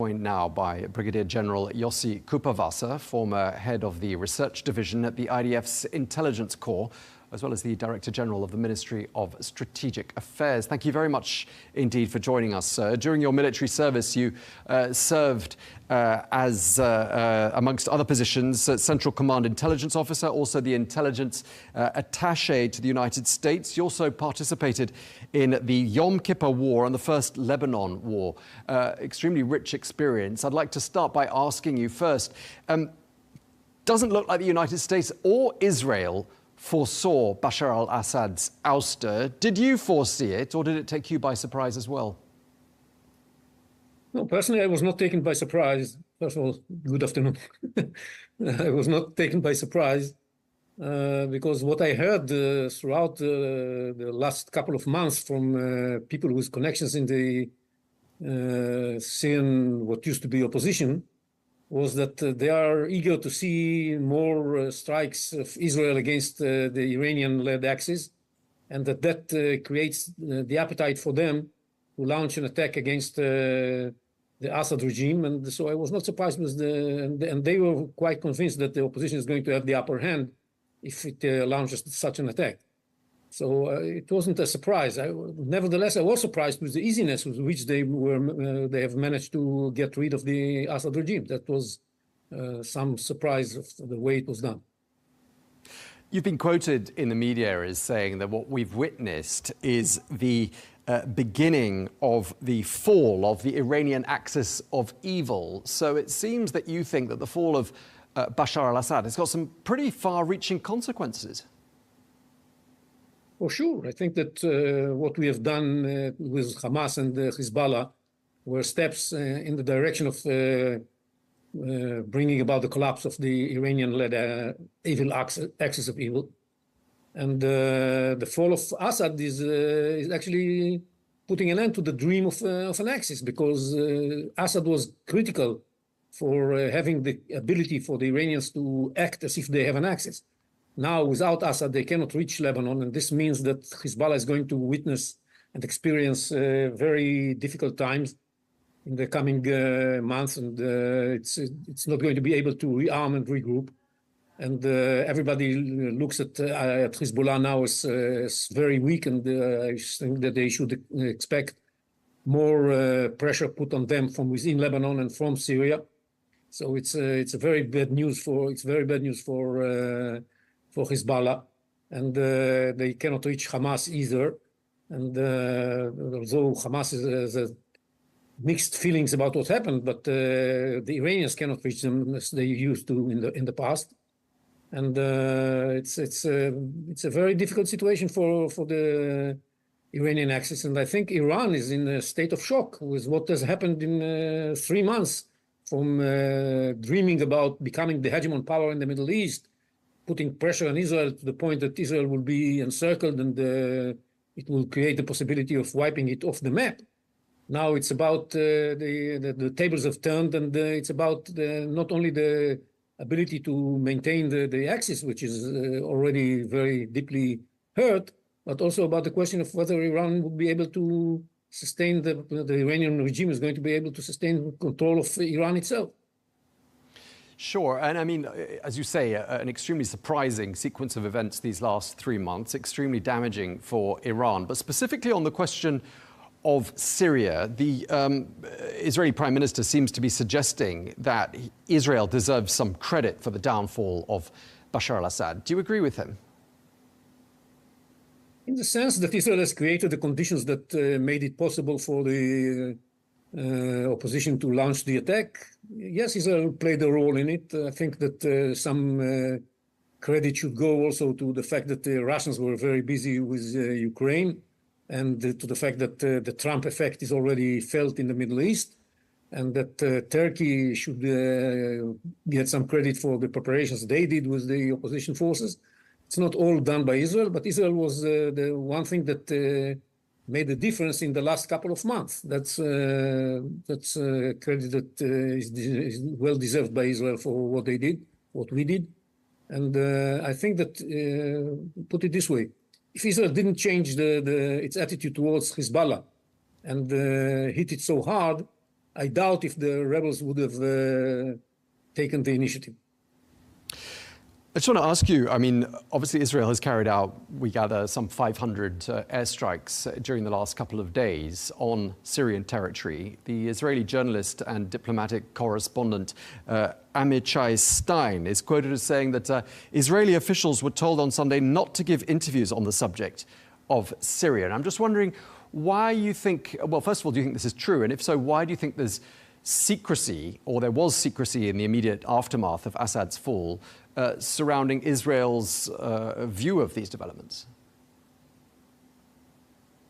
Joined now by Brigadier General Yossi Kuperwasser, former head of the research division at the IDF's Intelligence Corps, as well as the Director General of the Ministry of Strategic Affairs. Thank you very much indeed for joining us, sir. During your military service, you served as, amongst other positions, Central Command Intelligence Officer, also the Intelligence Attaché to the United States. You also participated in the Yom Kippur War and the First Lebanon War. Extremely rich experience. I'd like to start by asking you first, doesn't look like the United States or Israel foresaw Bashar al-Assad's ouster. Did you foresee it, or did it take you by surprise as well? No, personally, I was not taken by surprise. First of all, good afternoon. I was not taken by surprise because what I heard throughout the last couple of months from people with connections in the Syrian, what used to be opposition, was that they are eager to see more strikes of Israel against the Iranian-led Axis, and that creates the appetite for them to launch an attack against the Assad regime. And so I was not surprised with and they were quite convinced that the opposition is going to have the upper hand if it launches such an attack. So it wasn't a surprise. Nevertheless, I was surprised with the easiness with which they have managed to get rid of the Assad regime. That was some surprise of the way it was done. You've been quoted in the media as saying that what we've witnessed is the beginning of the fall of the Iranian axis of evil. So it seems that you think that the fall of Bashar al-Assad has got some pretty far-reaching consequences. For sure. I think that what we have done with Hamas and Hezbollah were steps in the direction of bringing about the collapse of the Iranian-led evil axis of evil. And the fall of Assad is actually putting an end to the dream of an axis, because Assad was critical for having the ability for the Iranians to act as if they have an axis. Now, without Assad, they cannot reach Lebanon, and this means that Hezbollah is going to witness and experience very difficult times in the coming months, and it's not going to be able to rearm and regroup. And everybody looks at Hezbollah now as very weak, and I think that they should expect more pressure put on them from within Lebanon and from Syria. So it's very bad news for Hezbollah, and they cannot reach Hamas either. And although Hamas has mixed feelings about what happened, but the Iranians cannot reach them as they used to in the past. And it's a very difficult situation for the Iranian axis. And I think Iran is in a state of shock with what has happened in 3 months, from dreaming about becoming the hegemon power in the Middle East, putting pressure on Israel to the point that Israel will be encircled and it will create the possibility of wiping it off the map. Now it's about the tables have turned, and it's about not only the ability to maintain the axis, which is already very deeply hurt, but also about the question of whether Iran would be able to sustain the Iranian regime is going to be able to sustain control of Iran itself. Sure. And I mean, as you say, an extremely surprising sequence of events these last 3 months, extremely damaging for Iran. But specifically on the question of Syria, the Israeli Prime Minister seems to be suggesting that Israel deserves some credit for the downfall of Bashar al-Assad. Do you agree with him? In the sense that Israel has created the conditions that made it possible for the opposition to launch the attack, yes, Israel played a role in it. I think that some credit should go also to the fact that the Russians were very busy with Ukraine, and to the fact that the Trump effect is already felt in the Middle East, and that Turkey should get some credit for the preparations they did with the opposition forces. It's not all done by Israel, but Israel was the one thing that made a difference in the last couple of months. That's credit that is well deserved by Israel for what they did, what we did. And I think that, put it this way, if Israel didn't change its attitude towards Hezbollah and hit it so hard, I doubt if the rebels would have taken the initiative. I just want to ask you, I mean, obviously Israel has carried out, we gather, some 500 airstrikes during the last couple of days on Syrian territory. The Israeli journalist and diplomatic correspondent Amichai Stein is quoted as saying that Israeli officials were told on Sunday not to give interviews on the subject of Syria. And I'm just wondering why you think, well, first of all, do you think this is true? And if so, why do you think there's secrecy, or there was secrecy in the immediate aftermath of Assad's fall, surrounding Israel's view of these developments?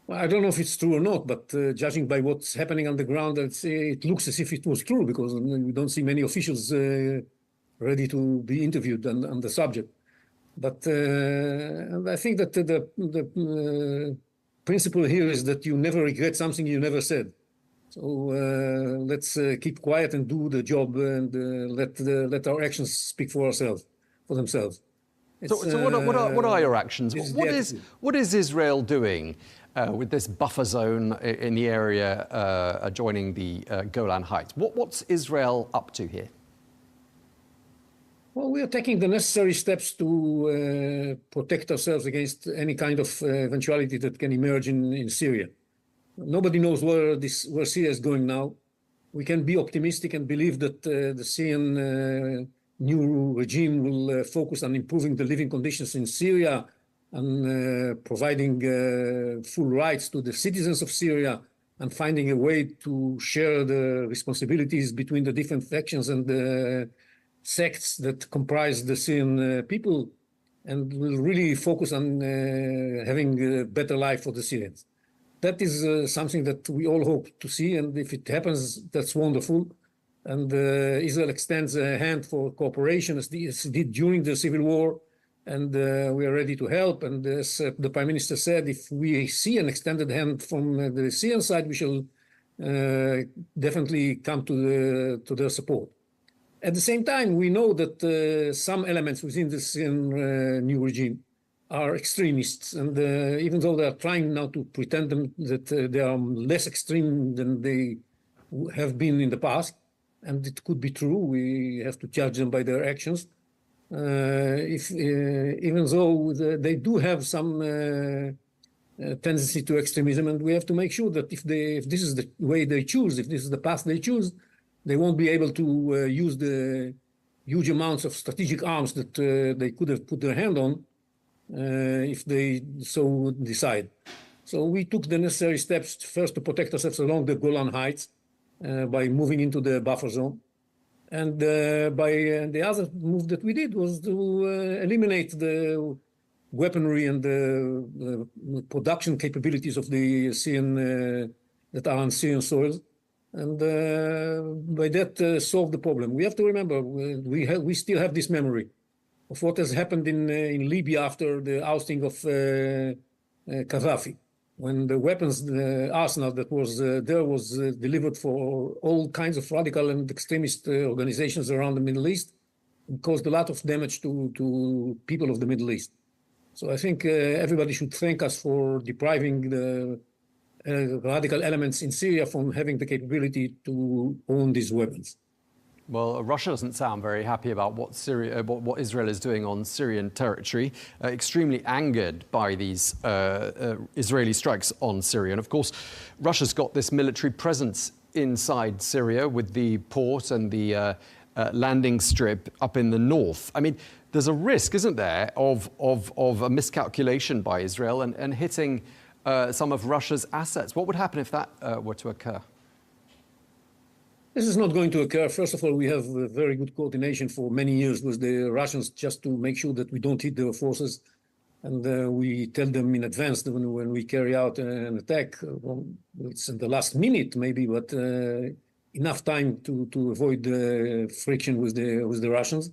Well, I don't know if it's true or not, but judging by what's happening on the ground, it looks as if it was true, because we don't see many officials ready to be interviewed on the subject. But I think that the principle here is that you never regret something you never said. So let's keep quiet and do the job, and let our actions speak for themselves. So what are your actions? What is Israel doing with this buffer zone in the area adjoining the Golan Heights? What's Israel up to here? Well, we are taking the necessary steps to protect ourselves against any kind of eventuality that can emerge in Syria. Nobody knows where Syria is going now. We can be optimistic and believe that the Syrian new regime will focus on improving the living conditions in Syria and providing full rights to the citizens of Syria, and finding a way to share the responsibilities between the different factions and the sects that comprise the Syrian people, and will really focus on having a better life for the Syrians. That is something that we all hope to see, and if it happens, that's wonderful. And Israel extends a hand for cooperation, as it did during the civil war, and we are ready to help. And as the Prime Minister said, if we see an extended hand from the Syrian side, we shall definitely come to their support. At the same time, we know that some elements within the Syrian new regime are extremists, and even though they are trying now to pretend that they are less extreme than they have been in the past, and it could be true, we have to judge them by their actions. Even though they do have some tendency to extremism, and we have to make sure that if this is the way they choose, if this is the path they choose, they won't be able to use the huge amounts of strategic arms that they could have put their hand on if they so decide. So we took the necessary steps first to protect ourselves along the Golan Heights by moving into the buffer zone. And the other move that we did was to eliminate the weaponry and the production capabilities of the Syrian that are on Syrian soils, and by that solve the problem. We have to remember we still have this memory of what has happened in Libya after the ousting of Gaddafi, when the weapons arsenal that was there was delivered for all kinds of radical and extremist organizations around the Middle East, and caused a lot of damage to people of the Middle East. So I think everybody should thank us for depriving the radical elements in Syria from having the capability to own these weapons. Well, Russia doesn't sound very happy about what Israel is doing on Syrian territory, extremely angered by these Israeli strikes on Syria. And of course, Russia's got this military presence inside Syria with the port and the landing strip up in the north. I mean, there's a risk, isn't there, of a miscalculation by Israel and hitting some of Russia's assets. What would happen if that were to occur? This is not going to occur. First of all, we have very good coordination for many years with the Russians, just to make sure that we don't hit their forces. And we tell them in advance that when we carry out an attack, well, it's in the last minute maybe, but enough time to avoid friction with the Russians.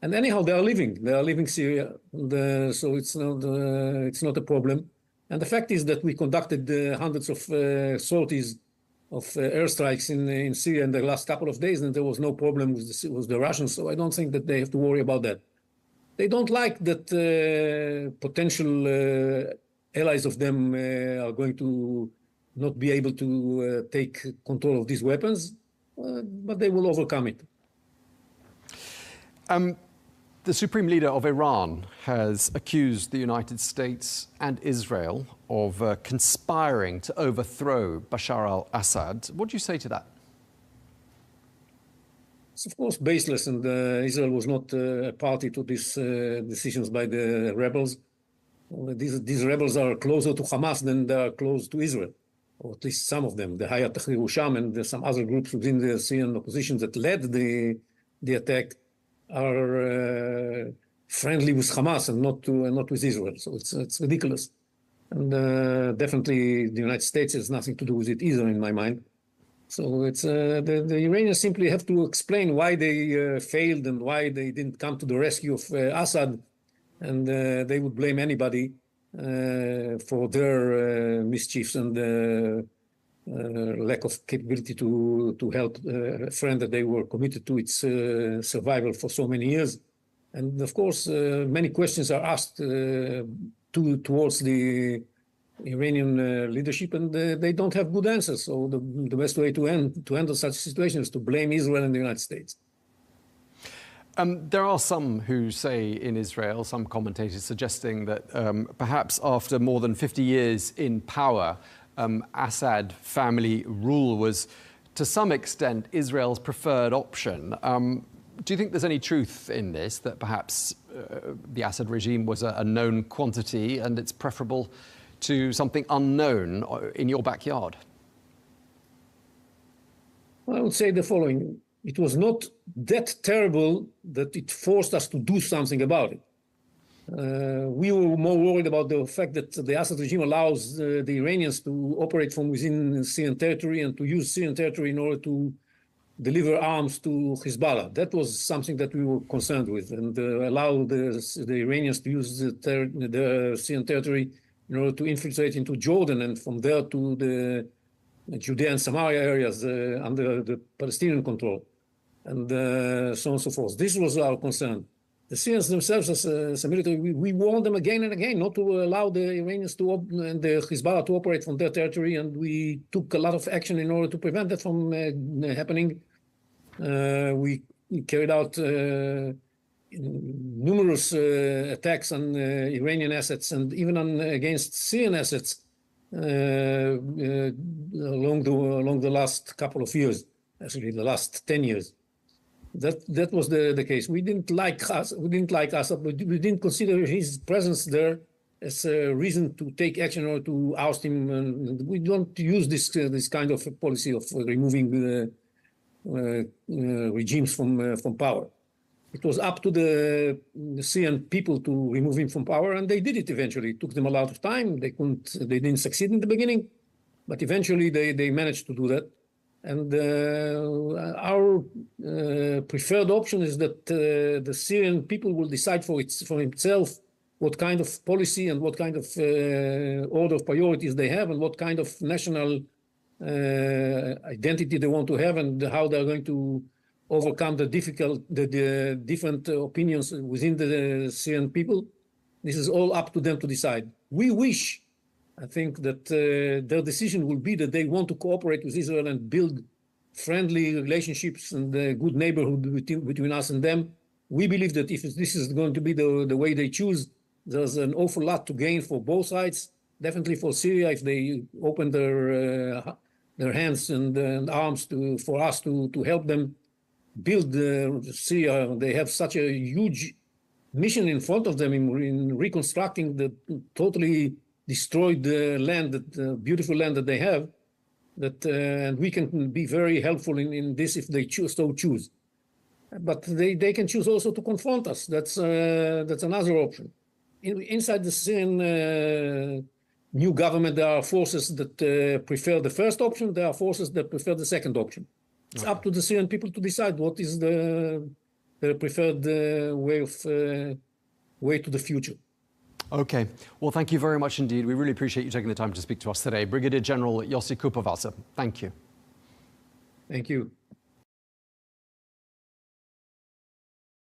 And anyhow, they are leaving Syria, and, so it's not a problem. And the fact is that we conducted hundreds of sorties of airstrikes in Syria in the last couple of days, and there was no problem with the Russians, so I don't think that they have to worry about that. They don't like that potential allies of them are going to not be able to take control of these weapons. but they will overcome it. The Supreme Leader of Iran has accused the United States and Israel of conspiring to overthrow Bashar al-Assad. What do you say to that? It's of course baseless, and Israel was not a party to these decisions by the rebels. These rebels are closer to Hamas than they are close to Israel, or at least some of them. The Hayat Tahrir Sham and some other groups within the Syrian opposition that led the attack are friendly with Hamas and not with Israel. So it's ridiculous. And definitely the United States has nothing to do with it either, in my mind. So it's the Iranians simply have to explain why they failed and why they didn't come to the rescue of Assad, and they would blame anybody for their mischiefs and lack of capability to help a friend that they were committed to its survival for so many years. And of course, many questions are asked towards the Iranian leadership, and they don't have good answers. So the best way to handle such a situation is to blame Israel and the United States. There are some who say in Israel, some commentators suggesting that perhaps after more than 50 years in power, Assad family rule was to some extent Israel's preferred option. Do you think there's any truth in this, that perhaps the Assad regime was a known quantity and it's preferable to something unknown in your backyard? Well, I would say the following. It was not that terrible that it forced us to do something about it. We were more worried about the fact that the Assad regime allows the Iranians to operate from within Syrian territory and to use Syrian territory in order to deliver arms to Hezbollah. That was something that we were concerned with, and allow the Iranians to use the Syrian territory in order to infiltrate into Jordan and from there to the Judea and Samaria areas under the Palestinian control, and so on and so forth. This was our concern. The Syrians themselves, as a military, we warned them again and again not to allow the Iranians and the Hezbollah to operate from their territory, and we took a lot of action in order to prevent that from happening. We carried out numerous attacks on Iranian assets and even against Syrian assets along the last couple of years, actually the last 10 years. That was the case. We didn't like Assad, but we didn't consider his presence there as a reason to take action or to oust him. And we don't use this kind of policy of removing regimes from power. It was up to the Syrian people to remove him from power, and they did it eventually. It took them a lot of time. They didn't succeed in the beginning, but eventually they managed to do that. And our preferred option is that the Syrian people will decide for himself what kind of policy and what kind of order of priorities they have, and what kind of national identity they want to have, and how they're going to overcome the different opinions within the Syrian people. This is all up to them to decide. We wish, I think, that their decision will be that they want to cooperate with Israel and build friendly relationships and a good neighborhood between us and them. We believe that if this is going to be the way they choose, there's an awful lot to gain for both sides. Definitely for Syria, if they open their hands and arms for us to help them build Syria. They have such a huge mission in front of them in reconstructing the totally destroyed land, that beautiful land that they have. And we can be very helpful in this if they choose. But they can choose also to confront us. That's another option. Inside the Syrian new government, there are forces that prefer the first option. There are forces that prefer the second option. It's up to the Syrian people to decide what is the preferred way to the future. Okay. Well, thank you very much indeed. We really appreciate you taking the time to speak to us today. Brigadier General Yossi Kuperwasser, thank you. Thank you.